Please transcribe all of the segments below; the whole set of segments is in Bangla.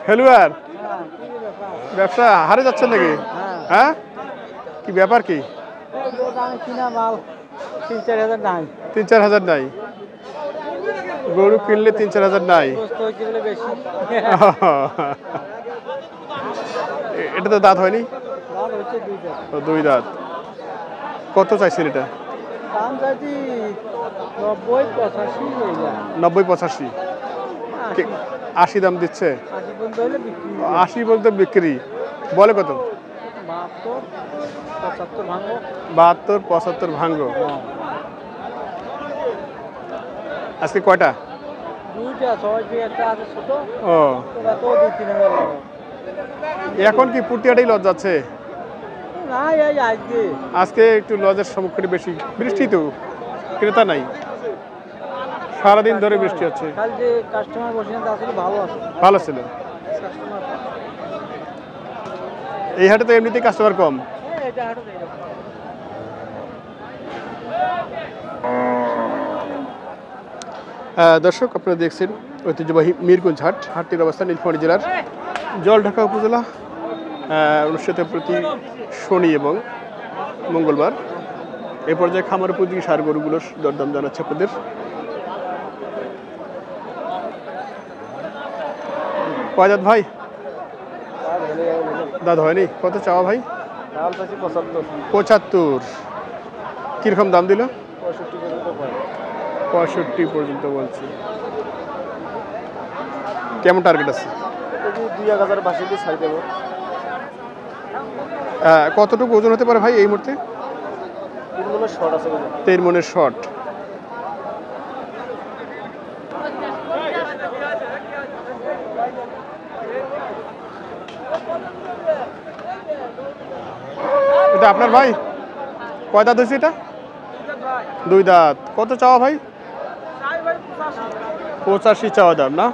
ফেলুয়ার ব্যবসা হারে যাচ্ছেন নাকি? হ্যাঁ, কি ব্যাপার কি? কিনা মাল ৩-৪ হাজার নাই। ৩-৪ হাজার নাই? গরু কিনলে ৩-৪ হাজার নাই? বেশি। এটা তো দাঁত হয়নি? দাম হচ্ছে 2 দাঁত। ও 2 দাঁত। কত চাইছেন এটা? দাম চাইছি 90-85 এইটা। 90-85? 80 দাম দিচ্ছে? 80 পর্যন্ত হলে বিক্রি। 80 বলতে বিক্রি, বলে কত? 72-75 ভাঙবো। 72-75 ভাঙবো। আজকে কয়টা? 2টা, 6টি একটা আছে ছোট। ও, ওটা তো 2-3 হাজার টাকা। এখন কি পুটিয়াটাই লজ যাচ্ছে? না, এই আজকে একটু লজের সম্মুখীন বেশি, বৃষ্টি তো, ক্রেতা নাই, সারাদিন ধরে বৃষ্টি হচ্ছে। কাল যে কাস্টমার বসে না আসলে ভালো আছে। ভালো ছিল। কাস্টমার এই হাটে তো এমনিতেই কাস্টমার কম। এটা হাটে দেই। দর্শক, আপনারা দেখছেন ঐতিহ্যবাহী মিরগঞ্জ হাট। হাটটির অবস্থান নীলফামারী জেলার জলঢাকা উপজেলা। অনুষ্ঠিত প্রতি শনি এবং মঙ্গলবার। এ পর্যায়ে খামার উপযোগী সার গরুগুলোর দরদাম জানাচ্ছে আপনাদের। কয় দাঁত ভাই? দাঁত হয়নি? কত চাওয়া ভাই? দাম চাইছি 75। 75। কিরকম দাম দিল? 65 পর্যন্ত পাই। 65 পর্যন্ত বলছি। কেমন টার্গেট আছে? যদি 2-1000 বাসি দিয়ে ছাই দেবো। কতটুকু ওজন হতে পারে ভাই এই মুহূর্তে? 3 মনের শর্ট আছে। 3 মনের শর্ট। এটা আপনার ভাই? কয় দাঁত হয়েছে এটা? 2 দাঁত। কত চাওয়া ভাই? 85 চাওয়া দাম না?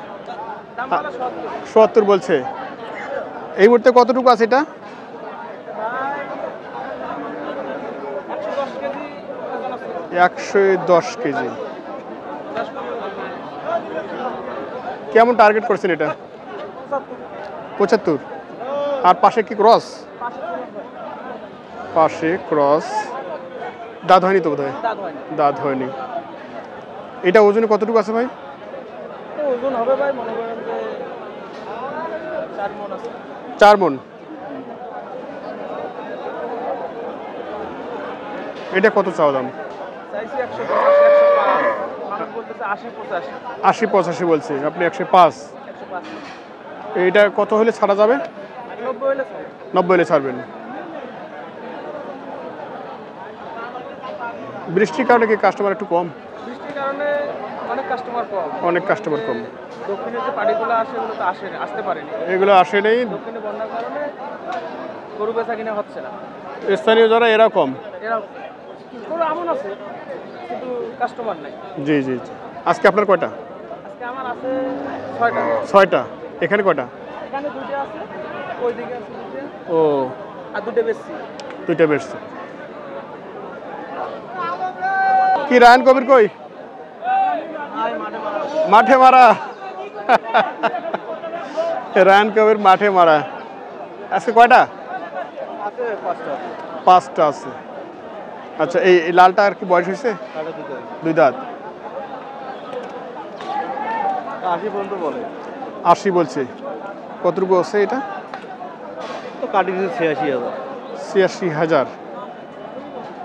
70 বলছে। এই মুহূর্তে কতটুকু আছে এটা? 110 কেজি। কেমন টার্গেট করছেন এটা? 75। আর পাশে কি ক্রস? পাশে ক্রস। দাঁত হয়নি তো বোধহয়? দাঁত হয়নি। এটা ওজনে কতটুকু আছে ভাই? ওজন হবে ভাই মনে করেন যে 4 মণ আছে। 4 মণ। এটা কত চাওয়া দাম? চাইছি 150-105। মানুষ বলতেছে 80-85। 80-85 বলছে, আপনি 105। 105। এইটা কত হলে ছাড়া যাবে? 90 হলে ছাড়। 90 হলে ছাড়বেন। বৃষ্টির কারণে কি কাস্টমার একটু কম? বৃষ্টির কারণে অনেক কাস্টমার কম। অনেক কাস্টমার কম। দক্ষিণে যে পাড়িগুলো আসে এগুলো তো আসতে পারেনি। এগুলো আসে নেই। দক্ষিণে বন্যার কারণে গরু বেচা কিনা হচ্ছে না। স্থানীয় যারা এরা কম। এরা গরু আমন আছে কিন্তু কাস্টমার নাই। জি জি জি। আজকে আপনার কয়টা? আজকে আমার আছে 6টা। 6টা। এখানে কয়টা? এখানে 2টা আছে, ওইদিকে আছে 2টা। ও, আর 2টা বেচছি। 2টা বেচছে। কি রায়ন কবির কই? মাঠে মারা। রায়ন কবির মাঠে মারা। আজকে কয়টা? আছে 5টা। 5টা আছে। আচ্ছা, এই লালটা আর কি বয়স হয়েছে? 2 দাঁত। 80 পর্যন্ত বলে। 80 বলছে। কতটুকু আছে এটা? তো কাটি দিচ্ছে 86,000। 86,000।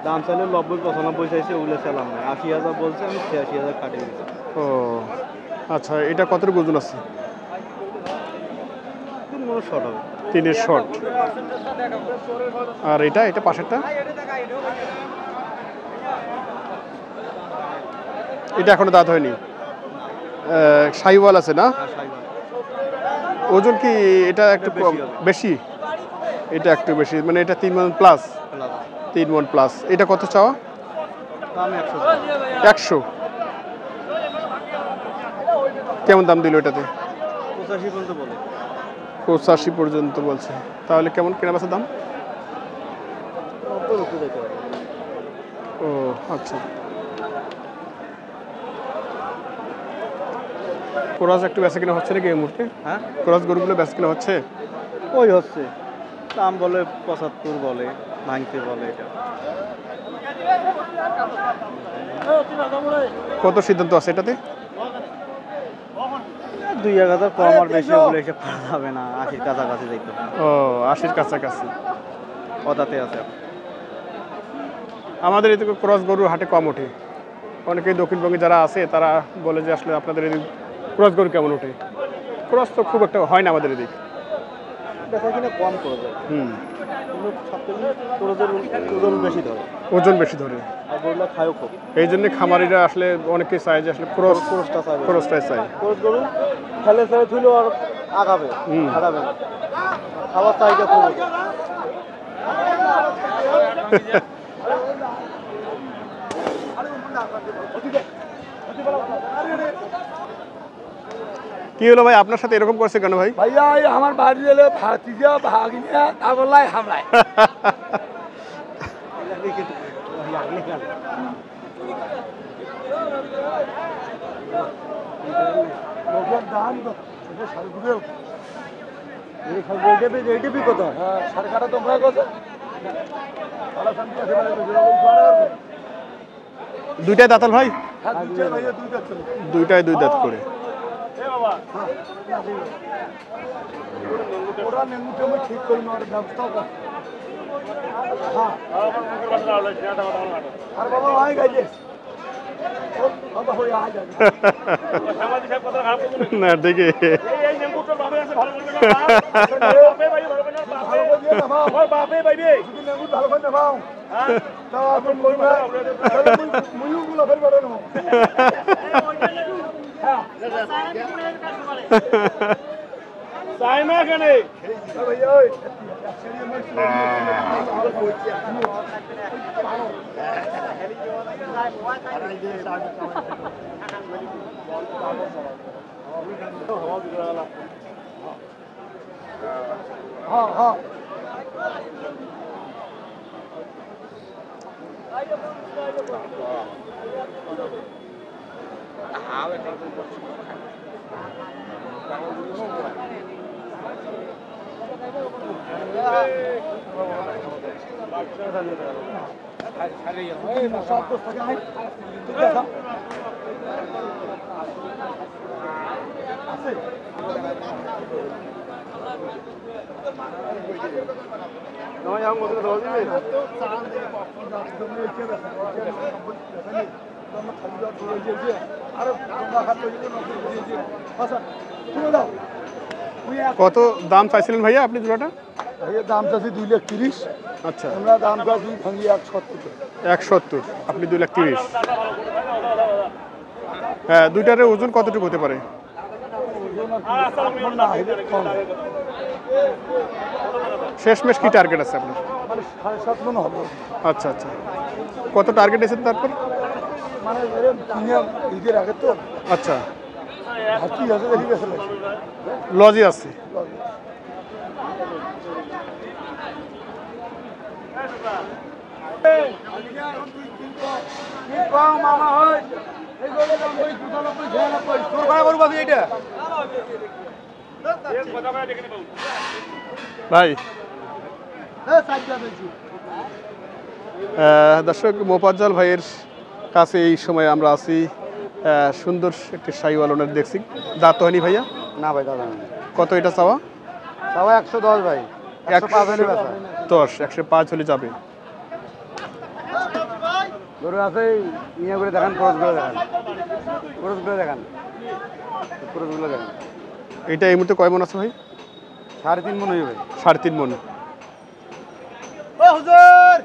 দাম চাইলে 90-95 চাইছে, ওগুলো চালাম না। 80,000 বলছে, আমি 86,000 কাটি দিচ্ছি। ও আচ্ছা, এটা কতটুকু ওজন আছে? 3 মণ শর্ট হবে। 3-এর শর্ট। আর এটা পাশেরটা? এটা এখনো দাঁত হয়নি। শাহিওয়াল আছে না? ওজন কি এটা একটু বেশি? এটা একটু বেশি, মানে এটা 3 মণ প্লাস। 3 মণ প্লাস। এটা কত চাওয়া? দাম 100। কেমন দাম দিল এটাতে? 85 পর্যন্ত বলে। 85 পর্যন্ত বলছে। তাহলে কেমন কেনা বেচার দাম? 90 যেতে হবে। ও আচ্ছা। ক্রস একটু বেচা কিনা হচ্ছে নাকি এই মুহূর্তে? হ্যাঁ ক্রস গরুগুলো বেচা কিনা হচ্ছে? ওই হচ্ছে দাম বলে 75 বলে, ভাঙতে বলে। এটা কত সিদ্ধান্ত আছে এটাতে? 2-1000 কম আর বেশি ওগুলো এসে পাওয়া যাবে না, 80 কাছাকাছি যাইতে হবে। ও 80-র কাছাকাছি। কথাতে আছে। আমাদের এদিকে ক্রস গরু হাটে কম ওঠে। অনেকেই দক্ষিণবঙ্গে যারা আছে তারা বলে যে আসলে আপনাদের এদিকে ক্রস গরু কেমন ওঠে। ক্রস তো খুব একটা হয় না আমাদের এদিকে। দেখা কিনা কম করে যায়, হুম, ওজন বেশি ধরে, ওজন বেশি ধরে। আর গরুলা খায়ও খুব। এই জন্য খামারিরা আসলে অনেকেই চায় যে আসলে ক্রসটাই চায়। ক্রস গরু ফেলে ফেলে থুইলেও আর আগাবে, হারাবে না, খাবার চাহিদা খুব। কি হলো ভাই, আপনার সাথে এরকম করছে কেন ভাই? भैया ये हमारे बाड़ी ले भातीजा भागिया ताबलाई हमलाई लोग दान दो ये सरगुरे এই খাবার এইটা বি কত? सरकार तो मैं को वाला संख्या से बड़े দুইটাই দাঁতাল ভাই? हां दूसरे भैया दूध चलो দুইটাই দুই দাঁত করে। पूरा नींबू पे मैं ठीक करूं और व्यवस्था कर हां अरे बाबा आए गए अब हो आ जा না দেখে এই नींबूটা বাবা আছে ভালো করে না বাপে ভাই ভালো করে না বাপে না ভাই বাপে ভাই যদি नींबू ভালো করে না ভাও হ্যাঁ তাও আপনি কইবা মুইগুলো ফেল বড় না হ্যাঁ সাইমা কেনে ভাই ওই हाँ हाँ কত দাম চাইছিলেন ভাইয়া আপনি জোড়াটা? भैया दाम चाची 2,30,000 আচ্ছা, हमरा दाम का 2 भंगी 170 170, আপনি 2,30,000। হ্যাঁ, দুইটার ওজন কতটুকু হতে পারে? শেষমেশ কি টার্গেট আছে আপনার? মানে 7.5 মন হবে আচ্ছা আচ্ছা, কত টার্গেট এসেছে তারপর? মানে এরকম কিনে ঈদের আগে তো আচ্ছা, হাতি আছে দেখি গেছে লজি আছে। মামা হয় এই গলে দাম 95 তোর ভাড়া করব এইটা ভাই হ্যাঁ সাইজা বেশি দর্শক, মোফাজ্জল ভাইয়ের কাছে এই সময় আমরা আছি। সুন্দর একটি শাহিওয়াল ওনার দেখছি। দাঁত তো হয়নি ভাইয়া? না ভাই দাদা কত এটা চাওয়া? সবাই 110 ভাই, 105 হলে বেচা। 105 হলে যাবে। গরু আছে ইয়ে করে দেখান, ক্রসগুলো দেখান, ক্রসগুলো দেখান, ক্রসগুলো দেখান। এটা এই মুহূর্তে কয় মন আছে ভাই? 3.5 মন হইবে। 3.5 মন। ও হুজুর